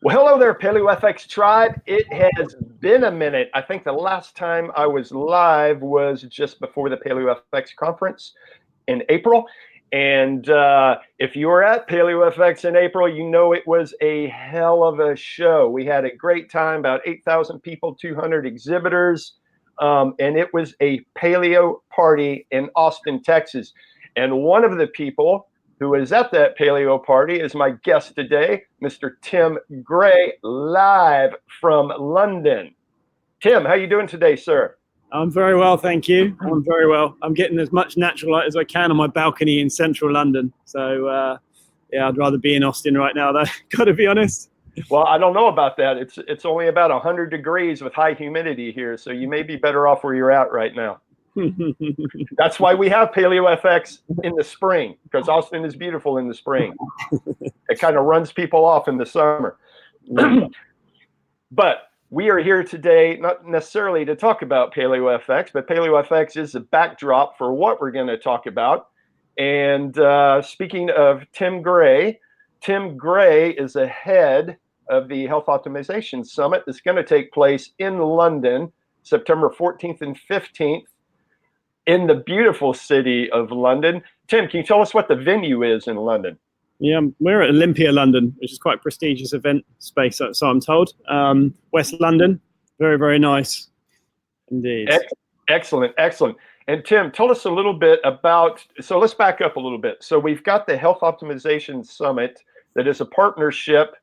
Well, hello there, PaleoFX tribe. It has been a minute. I think the last time I was live was just before the PaleoFX conference in April. And if you were at PaleoFX in April, you know it was a hell of a show. We had a great time, about 8,000 people, 200 exhibitors, and it was a paleo party in Austin, Texas. And one of the people who is at that paleo party is my guest today, Mr. Tim Gray, live from London. Tim, how you doing today, sir? I'm very well, thank you. I'm very well. I'm getting as much natural light as I can on my balcony in central London. So, yeah, I'd rather be in Austin right now, though, got to be honest. Well, I don't know about that. It's only about 100 degrees with high humidity here, so you may be better off where you're at right now. That's why we have PaleoFX in the spring, because Austin is beautiful in the spring. It kind of runs people off in the summer. But we are here today, not necessarily to talk about PaleoFX, but PaleoFX is a backdrop for what we're going to talk about. And speaking of Tim Gray is the head of the Health Optimization Summit that's going to take place in London, September 14th and 15th. In the beautiful city of London. Tim, can you tell us what the venue is in London? Yeah, we're at Olympia, London, which is quite a prestigious event space, so I'm told. West London, very, very nice indeed. Excellent. And Tim, tell us a little bit about, so let's back up a little bit. So we've got the Health Optimization Summit that is a partnership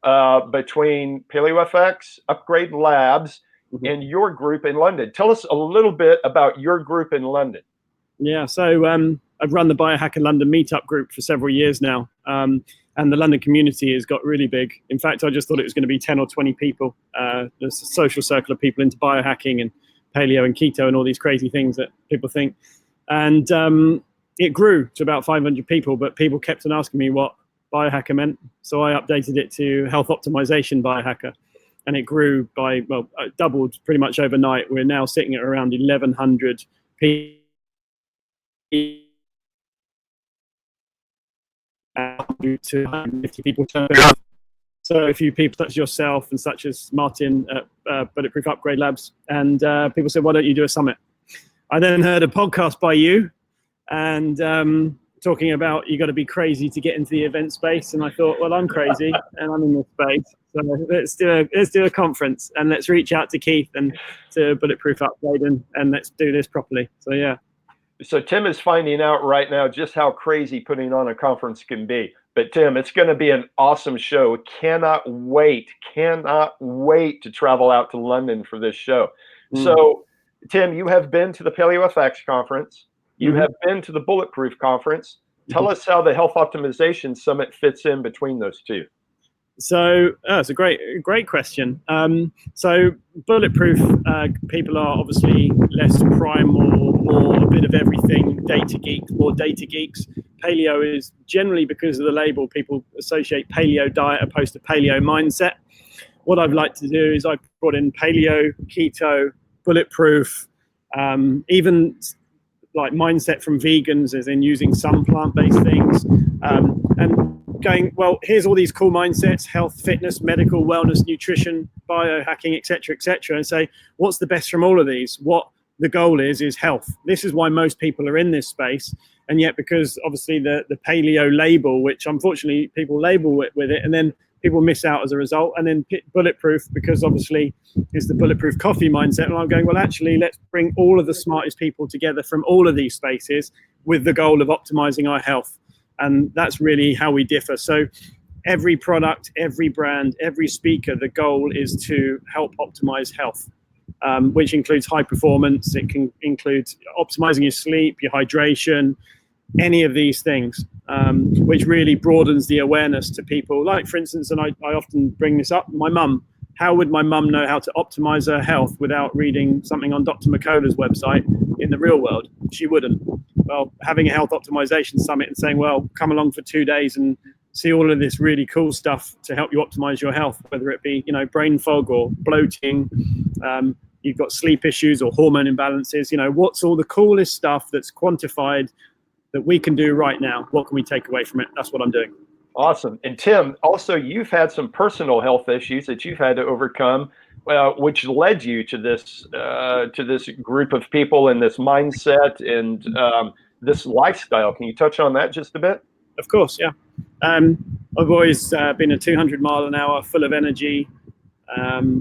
between PaleoFX, Upgrade Labs, and your group in London. Tell us a little bit about your group in London. Yeah, so I've run the Biohacker London meetup group for several years now, and the London community has got really big. In fact, I just thought it was going to be 10 or 20 people. There's a social circle of people into biohacking and paleo and keto and all these crazy things that people think. And it grew to about 500 people, but people kept on asking me what biohacker meant. So I updated it to Health Optimization Biohacker. And it grew by, well, doubled pretty much overnight. We're now sitting at around 1,100 people. 250 people turn up. So a few people such as yourself and such as Martin at Bulletproof Upgrade Labs. And people said, why don't you do a summit? I then heard a podcast by you and talking about you got to be crazy to get into the event space. And I thought, well, I'm crazy and I'm in this space. So let's do a conference and let's reach out to Keith and to Bulletproof Upgrade and let's do this properly. So yeah. So Tim is finding out right now just how crazy putting on a conference can be. But Tim, it's going to be an awesome show. Cannot wait to travel out to London for this show. So Tim, you have been to the PaleoFX conference. You have been to the Bulletproof conference. Tell us how the Health Optimization Summit fits in between those two. So it's a great question. So Bulletproof people are obviously less primal, more a bit of everything, more data geeks. Paleo is generally, because of the label, people associate paleo diet opposed to paleo mindset. What I've liked to do is I've brought in paleo, keto, Bulletproof, even like mindset from vegans, as in using some plant-based things, and going, well, here's all these cool mindsets: health, fitness, medical, wellness, nutrition, biohacking, etc., and say, what's the best from all of these? What the goal is health. This is why most people are in this space. And yet, because obviously the paleo label, which unfortunately people label with it, and then people miss out as a result. And then Bulletproof, because obviously is the Bulletproof coffee mindset. And I'm going, well, actually, let's bring all of the smartest people together from all of these spaces with the goal of optimizing our health. And that's really how we differ. So every product, every brand, every speaker, the goal is to help optimize health, which includes high performance. It can include optimizing your sleep, your hydration, any of these things, which really broadens the awareness to people. Like, for instance, and I often bring this up, my mum. How would my mum know how to optimize her health without reading something on Dr. McCullough's website in the real world? She wouldn't. Well, having a health optimization summit and saying, well, come along for 2 days and see all of this really cool stuff to help you optimize your health, whether it be, brain fog or bloating, you've got sleep issues or hormone imbalances, what's all the coolest stuff that's quantified that we can do right now? What can we take away from it? That's what I'm doing. Awesome. And Tim, also, you've had some personal health issues that you've had to overcome, which led you to this group of people and this mindset and this lifestyle. Can you touch on that just a bit? Of course, yeah. I've always been a 200 mile an hour, full of energy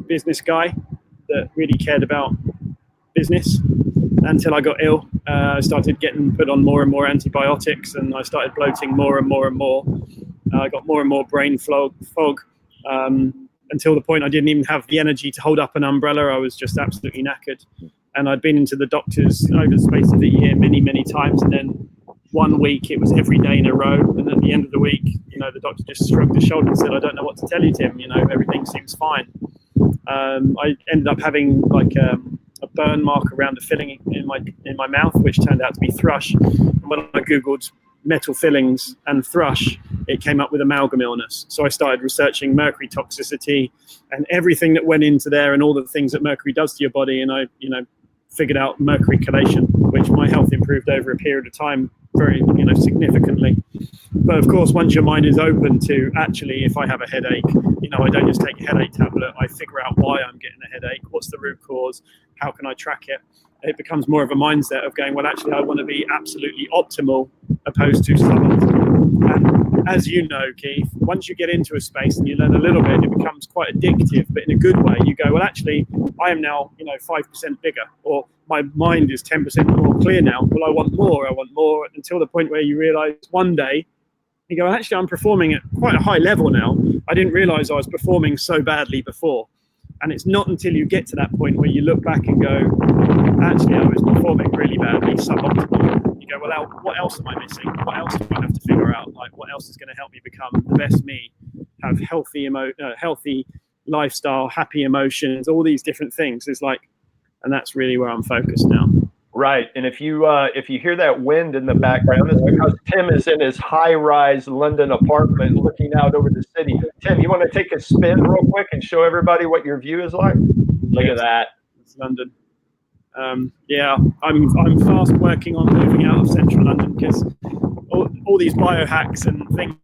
business guy that really cared about business until I got ill. I started getting put on more and more antibiotics, and I started bloating more and more and more. I got more and more brain fog, until the point I didn't even have the energy to hold up an umbrella. I was just absolutely knackered. And I'd been into the doctors over the space of a year many, many times. And then one week it was every day in a row. And at the end of the week, the doctor just shrugged his shoulder and said, "I don't know what to tell you, Tim. Everything seems fine." I ended up having like a burn mark around a filling in my mouth, which turned out to be thrush. And when I Googled metal fillings and thrush, it came up with amalgam illness. So I started researching mercury toxicity and everything that went into there and all the things that mercury does to your body. And I, figured out mercury chelation, which my health improved over a period of time very, significantly. But of course, once your mind is open to actually, if I have a headache, I don't just take a headache tablet. I figure out why I'm getting a headache. What's the root cause? How can I track it? It becomes more of a mindset of going, well, actually, I want to be absolutely optimal opposed to suboptimal. And as you know, Keith, once you get into a space and you learn a little bit, it becomes quite addictive, but in a good way. You go, well, actually, I am now, 5% bigger, or my mind is 10% more clear now. Well, I want more, until the point where you realize one day, you go, actually, I'm performing at quite a high level now. I didn't realize I was performing so badly before. And it's not until you get to that point where you look back and go, actually, I was performing really badly, suboptimal. You go, well, what else am I missing? What else do I have to figure out? Like, what else is going to help me become the best me? Have healthy lifestyle, happy emotions, all these different things. It's like, and that's really where I'm focused now. Right. And if you hear that wind in the background, it's because Tim is in his high-rise London apartment looking out over the city. Tim, you want to take a spin real quick and show everybody what your view is like? Look at that. It's London. Yeah, I'm fast working on moving out of central London because all these biohacks and things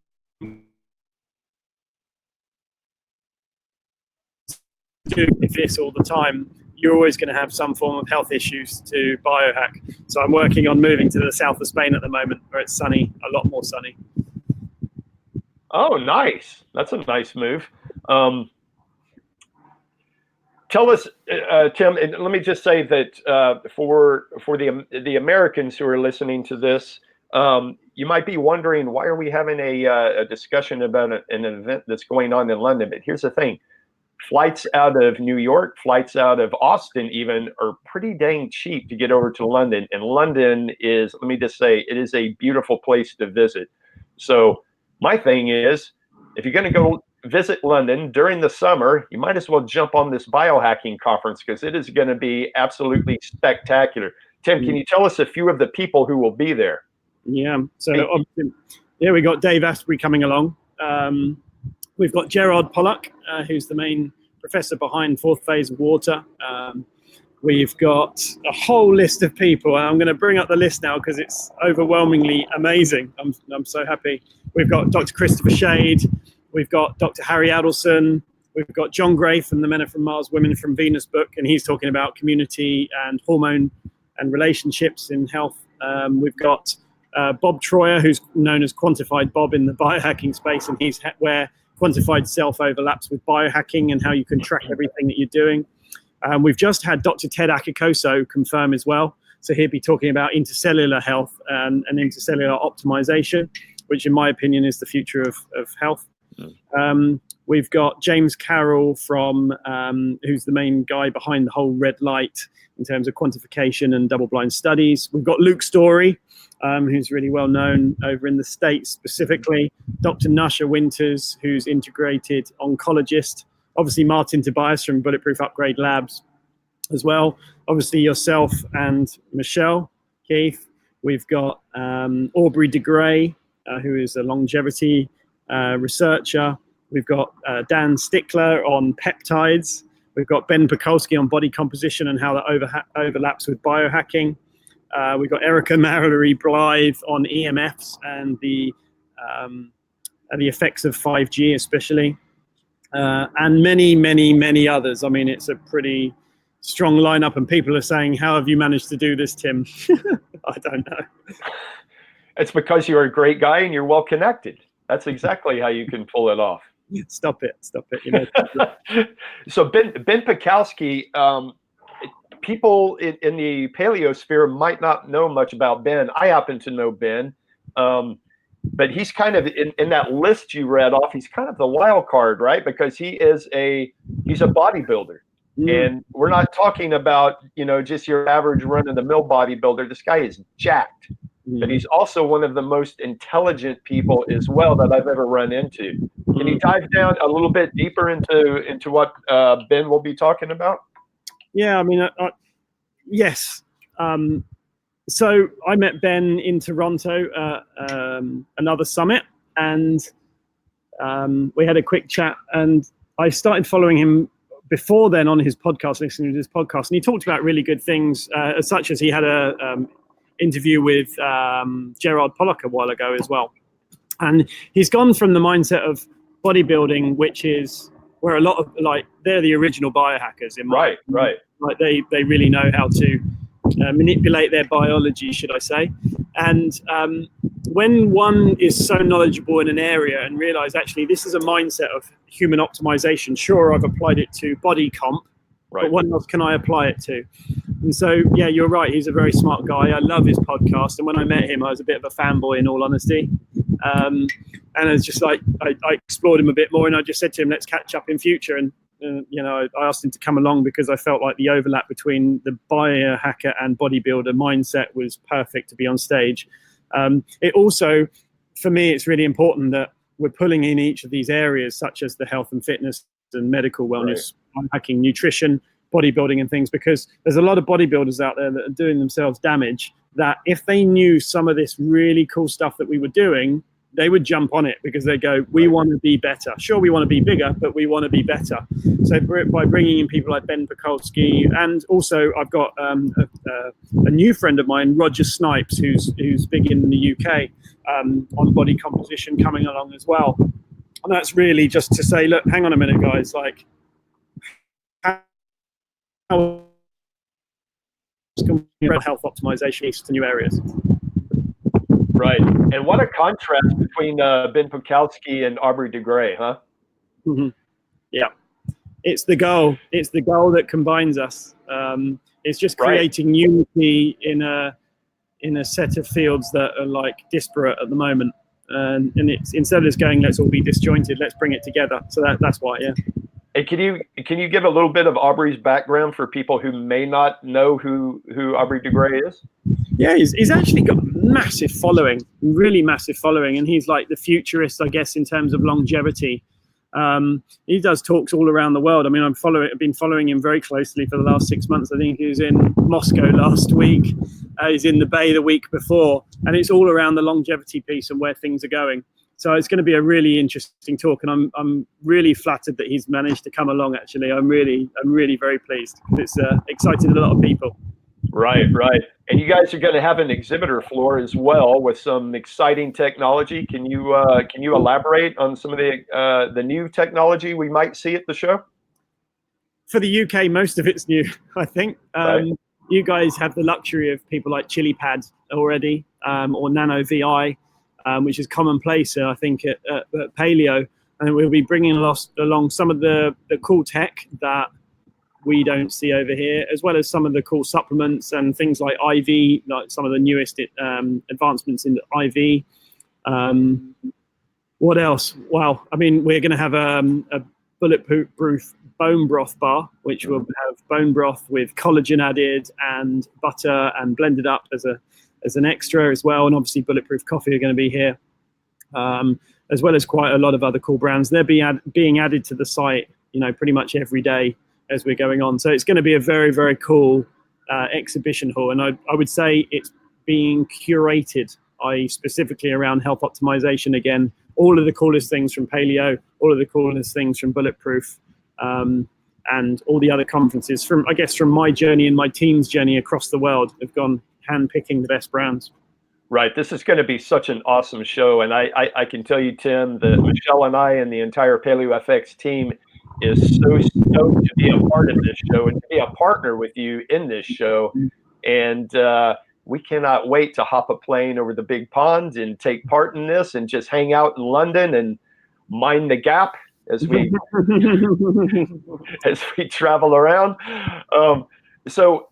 do this all the time. You're always going to have some form of health issues to biohack. So I'm working on moving to the south of Spain at the moment, where it's sunny, a lot more sunny. Oh, nice. That's a nice move. Tell us, Tim, and let me just say that for the Americans who are listening to this, you might be wondering, why are we having a discussion about an event that's going on in London? But here's the thing. Flights out of New York, flights out of Austin even, are pretty dang cheap to get over to London. And London is, let me just say, it is a beautiful place to visit. So my thing is, if you're going to go visit London during the summer, you might as well jump on this biohacking conference because it is going to be absolutely spectacular. Tim, can you tell us a few of the people who will be there? Yeah. So we got Dave Asprey coming along. We've got Gerard Pollack, who's the main professor behind Fourth Phase of Water. We've got a whole list of people. I'm going to bring up the list now because it's overwhelmingly amazing. I'm so happy. We've got Dr. Christopher Shade. We've got Dr. Harry Adelson. We've got John Gray from the Men Are From Mars, Women Are From Venus book, and he's talking about community and hormone and relationships in health. We've got Bob Troyer, who's known as Quantified Bob in the biohacking space, and he's where quantified self overlaps with biohacking and how you can track everything that you're doing. We've just had Dr. Ted Akikoso confirm as well. So he'll be talking about intercellular health and intercellular optimization, which in my opinion is the future of health. We've got James Carroll from who's the main guy behind the whole red light in terms of quantification and double-blind studies. We've got Luke Story, who's really well known over in the States specifically. Dr. Nasha Winters, who's integrated oncologist. Obviously Martin Tobias from Bulletproof Upgrade Labs as well. Obviously yourself and Michelle, Keith. We've got Aubrey de Grey, who is a longevity researcher. We've got Dan Stickler on peptides. We've got Ben Pekulski on body composition and how that overlaps with biohacking. We've got Erica Mallory Blythe on EMFs and the the effects of 5G especially, and many others. I mean, it's a pretty strong lineup, and people are saying, how have you managed to do this, Tim? I don't know. It's because you're a great guy and you're well connected. That's exactly how you can pull it off. Stop it. You know. So Ben Pikowski, people in the paleo sphere might not know much about Ben. I happen to know Ben, but he's kind of in that list you read off. He's kind of the wild card, right? Because he's a bodybuilder, and we're not talking about just your average run of the mill bodybuilder. This guy is jacked. But he's also one of the most intelligent people as well that I've ever run into. Can you dive down a little bit deeper into what Ben will be talking about? Yeah, I mean, yes. So I met Ben in Toronto at another summit, and we had a quick chat, and I started following him before then on his podcast, listening to his podcast, and he talked about really good things, such as he had a interview with Gerard Pollock a while ago as well. And he's gone from the mindset of bodybuilding, which is where a lot of, like, they're the original biohackers in my right. Like they really know how to manipulate their biology, should I say. And when one is so knowledgeable in an area and realize actually this is a mindset of human optimization, sure, I've applied it to body comp, but what else can I apply it to? And so, yeah, you're right. He's a very smart guy. I love his podcast. And when I met him, I was a bit of a fanboy, in all honesty. And it's just like, I explored him a bit more, and I just said to him, let's catch up in future. And, I asked him to come along because I felt like the overlap between the biohacker and bodybuilder mindset was perfect to be on stage. It also, for me, it's really important that we're pulling in each of these areas, such as the health and fitness and medical wellness, biohacking, nutrition, bodybuilding and things, because there's a lot of bodybuilders out there that are doing themselves damage, that if they knew some of this really cool stuff that we were doing, they would jump on it, because they go, we want to be better. Sure, we want to be bigger, but we want to be better. So by bringing in people like Ben Pikowski, and also I've got a new friend of mine, Roger Snipes, who's big in the UK on body composition, coming along as well. And that's really just to say, look, hang on a minute, guys, like, how health optimization to new areas. Right. And what a contrast between Ben Pikowski and Aubrey de Grey, huh? Mm-hmm. Yeah. It's the goal. It's the goal that combines us. It's just creating unity in a set of fields that are like disparate at the moment. And it's, instead of just going, let's all be disjointed, let's bring it together. So that's why, yeah. And can you give a little bit of Aubrey's background for people who may not know who Aubrey de Grey is? Yeah, he's actually got massive following, really massive following, and he's like the futurist, I guess, in terms of longevity. He does talks all around the world. I mean, I've been following him very closely for the last 6 months. I think he was in Moscow last week. He's in the Bay the week before, and it's all around the longevity piece and where things are going. So it's going to be a really interesting talk, and I'm really flattered that he's managed to come along. Actually, I'm really very pleased. It's excited a lot of people. Right. And you guys are going to have an exhibitor floor as well with some exciting technology. Can you elaborate on some of the new technology we might see at the show? For the UK, most of it's new, I think. You guys have the luxury of people like ChiliPad already, or Nano VI. Which is commonplace, I think, at Paleo. And we'll be bringing along some of the cool tech that we don't see over here, as well as some of the cool supplements and things like IV, like some of the newest advancements in IV. What else? Well, I mean, we're going to have a bulletproof bone broth bar, which will have bone broth with collagen added and butter and blended up as an extra as well. And obviously Bulletproof Coffee are going to be here, as well as quite a lot of other cool brands. They're being added to the site, pretty much every day as we're going on. So it's going to be a very, very cool exhibition hall. And I would say it's being curated, specifically around health optimization. Again, all of the coolest things from Paleo, all of the coolest things from Bulletproof, and all the other conferences from my journey and my team's journey across the world have gone hand-picking the best brands. Right. This is going to be such an awesome show. And I can tell you, Tim, that Michelle and I and the entire Paleo FX team is so stoked to be a part of this show and to be a partner with you in this show. And we cannot wait to hop a plane over the big pond and take part in this and just hang out in London and mind the gap as we as we travel around. So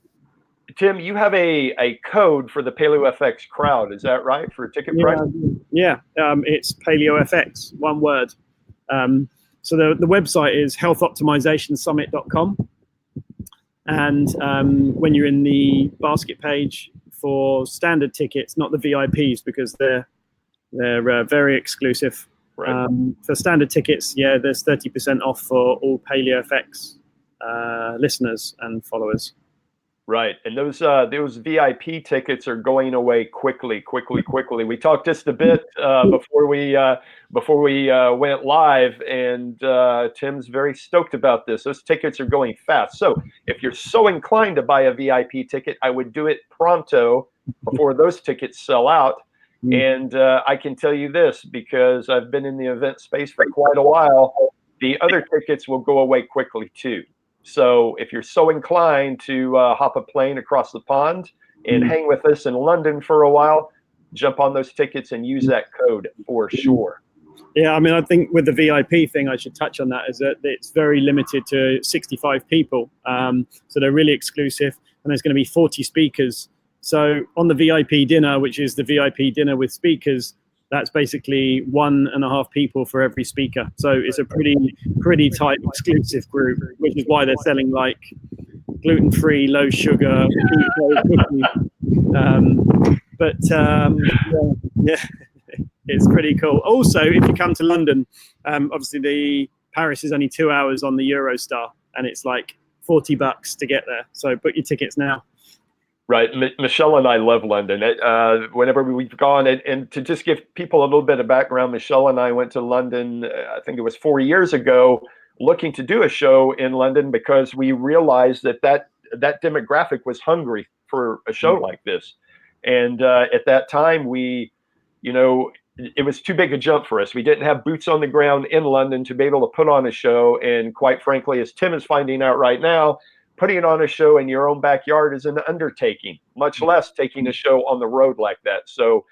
Tim, you have a code for the Paleo FX crowd, is that right, for ticket price? Yeah, it's Paleo FX, one word. So the website is healthoptimizationsummit.com. And when you're in the basket page for standard tickets, not the VIPs because they're very exclusive. Right. For standard tickets, yeah, there's 30% off for all Paleo FX listeners and followers. Right, and those VIP tickets are going away quickly. We talked just a bit before we went live, and Tim's very stoked about this. Those tickets are going fast. So if you're so inclined to buy a VIP ticket, I would do it pronto before those tickets sell out. And I can tell you this because I've been in the event space for quite a while. The other tickets will go away quickly too. So if you're so inclined to hop a plane across the pond and hang with us in London for a while, jump on those tickets and use that code for sure. Yeah, I mean, I think with the VIP thing, I should touch on that, is that it's very limited to 65 people. So they're really exclusive, and there's going to be 40 speakers. So on the VIP dinner, which is the VIP dinner with speakers, that's basically 1.5 people for every speaker. So it's a pretty tight exclusive group, which is why they're selling like gluten-free, low sugar, yeah, it's pretty cool. Also, if you come to London, obviously Paris is only 2 hours on the Eurostar, and it's like $40 to get there. So book your tickets now. Right. Michelle and I love London. Whenever we've gone, and to just give people a little bit of background, Michelle and I went to London, I think it was 4 years ago, looking to do a show in London because we realized that demographic was hungry for a show like this. And at that time, it was too big a jump for us. We didn't have boots on the ground in London to be able to put on a show. And quite frankly, as Tim is finding out right now, putting on a show in your own backyard is an undertaking, much less taking a show on the road like that. So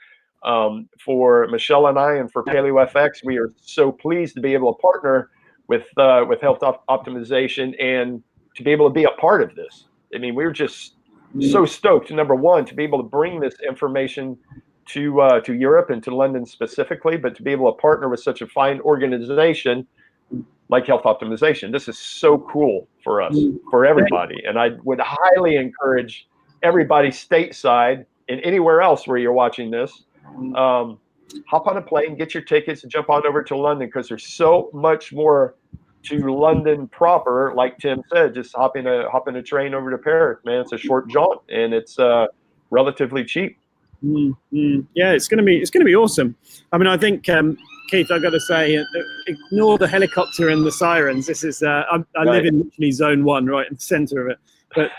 for Michelle and I and for Paleo FX, we are so pleased to be able to partner with Health Optimization and to be able to be a part of this. I mean, we're just so stoked, number one, to be able to bring this information to Europe and to London specifically, but to be able to partner with such a fine organization like Health Optimization. This is so cool for us, for everybody. And I would highly encourage everybody stateside and anywhere else where you're watching this, hop on a plane, get your tickets, and jump on over to London, because there's so much more to London proper. Like Tim said, just hop in a train over to Paris, man. It's a short jaunt, and it's relatively cheap. Yeah, it's gonna be awesome. I mean, I think Keith, I've got to say, ignore the helicopter and the sirens. This is I live in literally zone 1, right in the center of it. But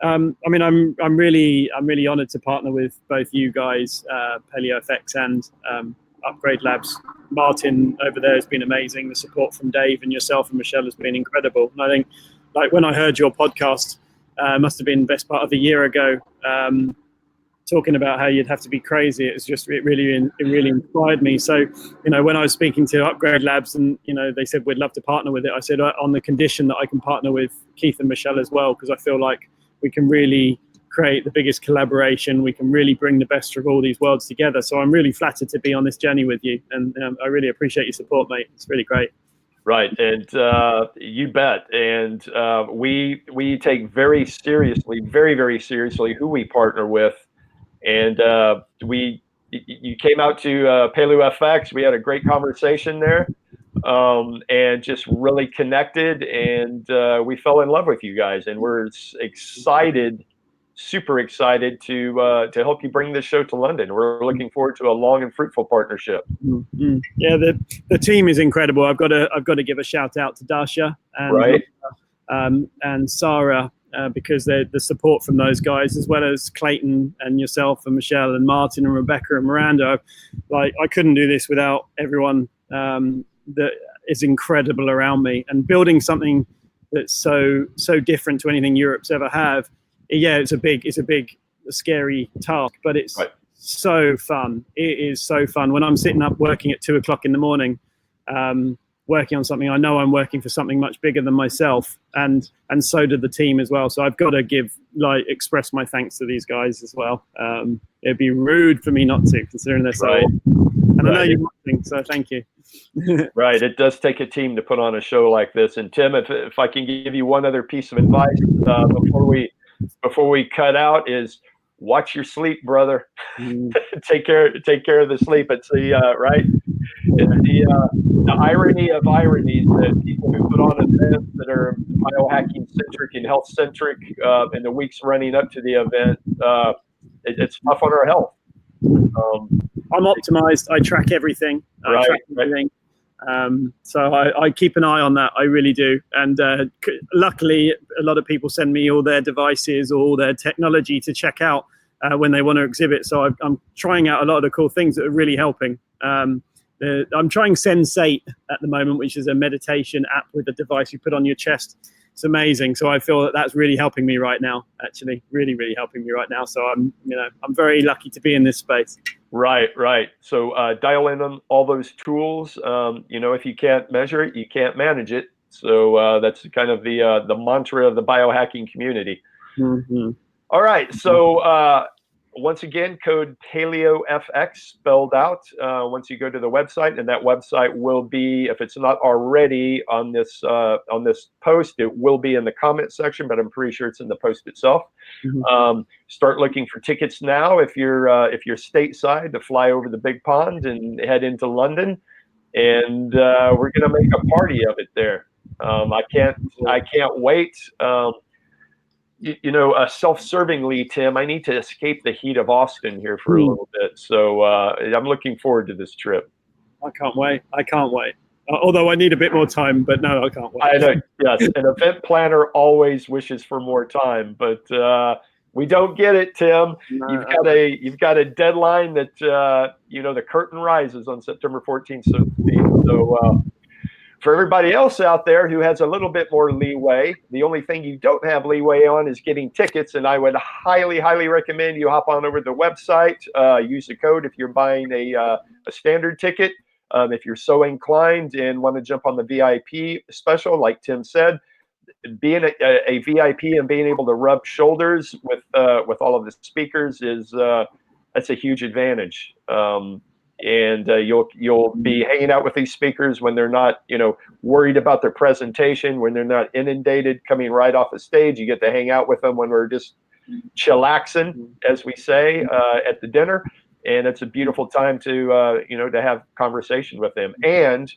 I mean, I'm really honored to partner with both you guys, Paleo FX and Upgrade Labs. Martin over there has been amazing. The support from Dave and yourself and Michelle has been incredible. And I think, like, when I heard your podcast, must have been the best part of a year ago, talking about how you'd have to be crazy. It really inspired me. So, when I was speaking to Upgrade Labs and, they said we'd love to partner with it, I said on the condition that I can partner with Keith and Michelle as well, because I feel like we can really create the biggest collaboration. We can really bring the best of all these worlds together. So I'm really flattered to be on this journey with you. And I really appreciate your support, mate. It's really great. Right, and you bet. And we take very seriously, very seriously who we partner with. And you came out to Paleo FX. We had a great conversation there, and just really connected. And we fell in love with you guys. And we're excited, super excited to help you bring this show to London. We're looking forward to a long and fruitful partnership. Yeah, the team is incredible. I've got to give a shout out to Dasha and right. And Sarah because the support from those guys, as well as Clayton and yourself and Michelle and Martin and Rebecca and Miranda. Like, I couldn't do this without everyone that is incredible around me, and building something that's so different to anything Europe's ever have. Yeah, it's a big, scary task, but it's so fun. It is so fun when I'm sitting up working at 2 o'clock in the morning, working on something. I know I'm working for something much bigger than myself, and so did the team as well. So I've got to express my thanks to these guys as well. It'd be rude for me not to, considering they're so awesome. And I know you're watching, so thank you. Right, it does take a team to put on a show like this. And Tim, if I can give you one other piece of advice before we cut out, is watch your sleep, brother. take care of the sleep. It's right. It's the irony of ironies that people who put on events that are biohacking centric and health centric in the weeks running up to the event, it's tough on our health. I'm optimized. I track everything. So I keep an eye on that. I really do. And luckily, a lot of people send me all their devices or all their technology to check out when they want to exhibit. So I'm trying out a lot of the cool things that are really helping. I'm trying Sensate at the moment, which is a meditation app with a device you put on your chest. It's amazing. So I feel that that's really helping me right now, actually, really, really helping me right now. So I'm very lucky to be in this space. Right. So dial in on all those tools. If you can't measure it, you can't manage it. So that's kind of the mantra of the biohacking community. Mm-hmm. All right. So once again, code PaleoFX spelled out once you go to the website, and that website will be, if it's not already on this post, it will be in the comment section, but I'm pretty sure it's in the post itself. Mm-hmm. Start looking for tickets now if you're stateside, to fly over the big pond and head into London, and we're gonna make a party of it there. I can't wait. Self-servingly, Tim, I need to escape the heat of Austin here for a little bit. So I'm looking forward to this trip. I can't wait. Although I need a bit more time, but no, I can't wait. I know. Yes, an event planner always wishes for more time, but we don't get it, Tim. No, you've got a deadline that the curtain rises on September 14th. So for everybody else out there who has a little bit more leeway, the only thing you don't have leeway on is getting tickets. And I would highly, highly recommend you hop on over to the website, use the code if you're buying a standard ticket. If you're so inclined and want to jump on the VIP special, like Tim said, being a VIP and being able to rub shoulders with all of the speakers that's a huge advantage. And you'll be hanging out with these speakers when they're not, worried about their presentation, when they're not inundated coming right off the stage. You get to hang out with them when we're just chillaxing, as we say, at the dinner. And it's a beautiful time to have conversation with them and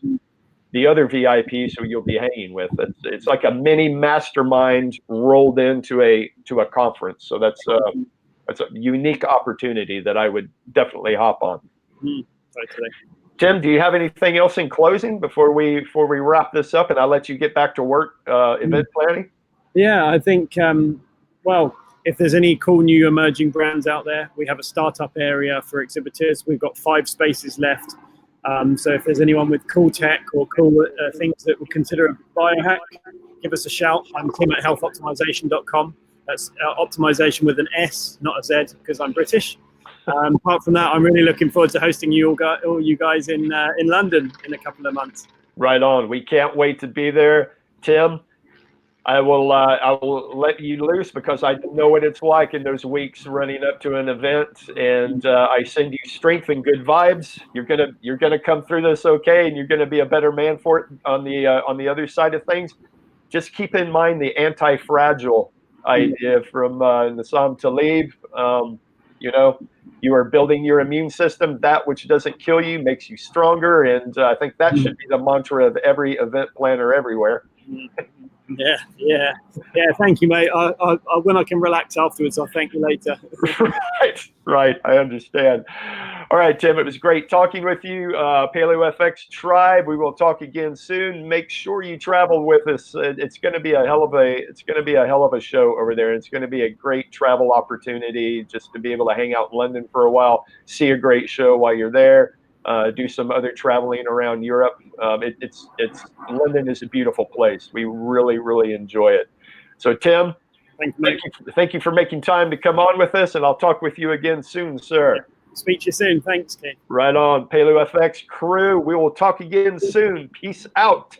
the other VIPs who you'll be hanging with. It's like a mini mastermind rolled into a conference. So that's a unique opportunity that I would definitely hop on. Totally. Tim, do you have anything else in closing before we wrap this up and I'll let you get back to work, event planning? Yeah, I think, if there's any cool new emerging brands out there, we have a startup area for exhibitors. We've got 5 spaces left. So if there's anyone with cool tech or cool things that would consider a biohack, give us a shout. I'm Tim at healthoptimisation.com. That's optimization with an S, not a Z, because I'm British. Apart from that, I'm really looking forward to hosting all you guys in London in a couple of months. Right on. We can't wait to be there, Tim. I will let you loose because I know what it's like in those weeks running up to an event, and I send you strength and good vibes. You're gonna come through this okay, and you're gonna be a better man for it on the other side of things. Just keep in mind the anti-fragile idea from Nassim Taleb. You are building your immune system. That which doesn't kill you makes you stronger, and I think that should be the mantra of every event planner everywhere. Yeah. Thank you, mate. When I can relax afterwards, I'll thank you later. Right. I understand. All right, Tim. It was great talking with you. Paleo FX Tribe. We will talk again soon. Make sure you travel with us. It's going to be a hell of a show over there. It's going to be a great travel opportunity just to be able to hang out in London for a while, see a great show while you're there. Do some other traveling around Europe. London is a beautiful place. We really, really enjoy it. So, Tim, thank you for making time to come on with us, and I'll talk with you again soon, sir. Speak to you soon. Thanks, Keith. Right on, Paleo FX crew. We will talk again soon. Peace out.